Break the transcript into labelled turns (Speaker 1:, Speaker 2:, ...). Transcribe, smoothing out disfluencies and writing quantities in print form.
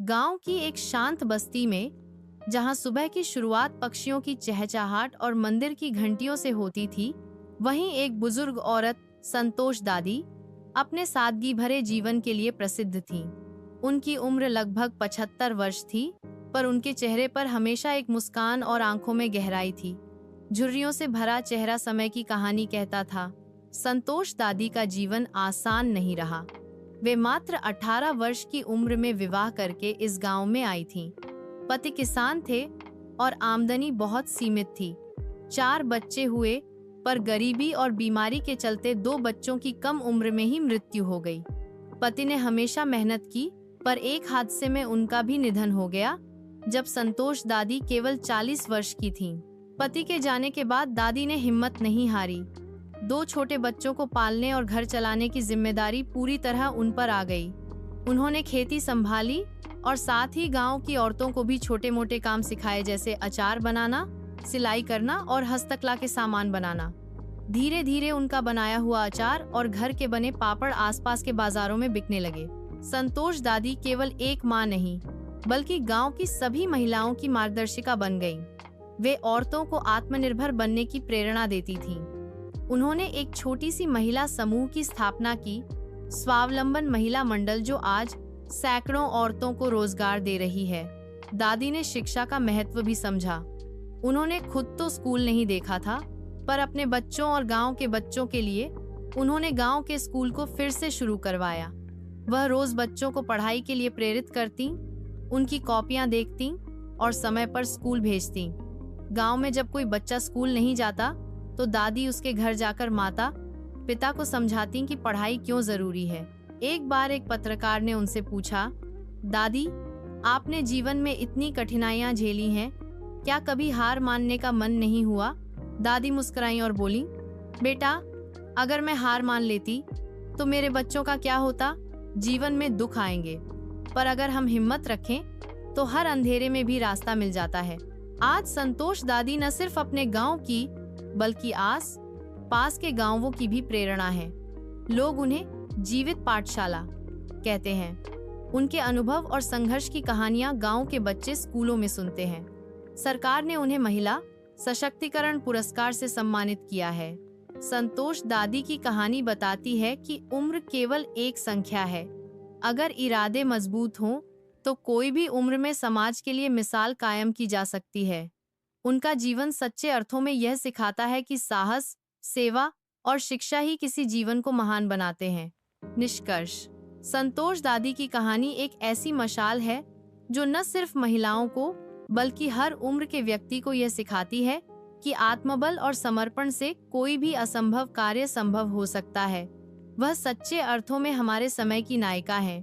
Speaker 1: गांव की एक शांत बस्ती में, जहां सुबह की शुरुआत पक्षियों की चहचहाट और मंदिर की घंटियों से होती थी, वहीं एक बुजुर्ग औरत संतोष दादी अपने सादगी भरे जीवन के लिए प्रसिद्ध थीं। उनकी उम्र लगभग 75 वर्ष थी, पर उनके चेहरे पर हमेशा एक मुस्कान और आंखों में गहराई थी। झुर्रियों से भरा चेहरा समय की कहानी कहता था। संतोष दादी का जीवन आसान नहीं रहा। वे मात्र 18 वर्ष की उम्र में विवाह करके इस गांव में आई थीं। पति किसान थे और आमदनी बहुत सीमित थी। 4 बच्चे हुए, पर गरीबी और बीमारी के चलते 2 बच्चों की कम उम्र में ही मृत्यु हो गई। पति ने हमेशा मेहनत की, पर एक हादसे में उनका भी निधन हो गया जब संतोष दादी केवल 40 वर्ष की थीं। पति के जाने के बाद दादी ने हिम्मत नहीं हारी। 2 छोटे बच्चों को पालने और घर चलाने की जिम्मेदारी पूरी तरह उन पर आ गई। उन्होंने खेती संभाली और साथ ही गांव की औरतों को भी छोटे मोटे काम सिखाए, जैसे अचार बनाना, सिलाई करना और हस्तकला के सामान बनाना। धीरे धीरे उनका बनाया हुआ अचार और घर के बने पापड़ आसपास के बाजारों में बिकने लगे। संतोष दादी केवल एक माँ नहीं, बल्कि गांव की सभी महिलाओं की मार्गदर्शिका बन गईं। वे औरतों को आत्मनिर्भर बनने की प्रेरणा देती थीं। उन्होंने एक छोटी सी महिला समूह की स्थापना की, स्वावलंबन महिला मंडल, जो आज सैकड़ों औरतों को रोजगार दे रही है। दादी ने शिक्षा का महत्व भी समझा। उन्होंने खुद तो स्कूल नहीं देखा था, पर अपने बच्चों और गांव के बच्चों के लिए उन्होंने गांव के स्कूल को फिर से शुरू करवाया। वह रोज बच्चों को पढ़ाई के लिए प्रेरित करती, उनकी कॉपियां देखती और समय पर स्कूल भेजती। गांव में जब कोई बच्चा स्कूल नहीं जाता, तो दादी उसके घर जाकर माता पिता को समझाती कि पढ़ाई क्यों जरूरी है। एक बार एक पत्रकार ने उनसे पूछा, दादी, आपने जीवन में इतनी कठिनाइयां झेली हैं, क्या कभी हार मानने का मन नहीं हुआ? दादी मुस्कुराई और बोली, बेटा, अगर मैं हार मान लेती तो मेरे बच्चों का क्या होता? जीवन में दुख आएंगे, पर अगर हम हिम्मत रखें तो हर अंधेरे में भी रास्ता मिल जाता है। आज संतोष दादी न सिर्फ अपने गांव की, बल्कि आस पास के गांवों की भी प्रेरणा है। लोग उन्हें जीवित पाठशाला कहते हैं। उनके अनुभव और संघर्ष की कहानियां गांव के बच्चे स्कूलों में सुनते हैं। सरकार ने उन्हें महिला सशक्तिकरण पुरस्कार से सम्मानित किया है। संतोष दादी की कहानी बताती है कि उम्र केवल एक संख्या है। अगर इरादे मजबूत हों, तो कोई भी उम्र में समाज के लिए मिसाल कायम की जा सकती है। उनका जीवन सच्चे अर्थों में यह सिखाता है कि साहस, सेवा और शिक्षा ही किसी जीवन को महान बनाते हैं। निष्कर्ष: संतोष दादी की कहानी एक ऐसी मशाल है जो न सिर्फ महिलाओं को, बल्कि हर उम्र के व्यक्ति को यह सिखाती है कि आत्मबल और समर्पण से कोई भी असंभव कार्य संभव हो सकता है। वह सच्चे अर्थों में हमारे समय की नायिका है।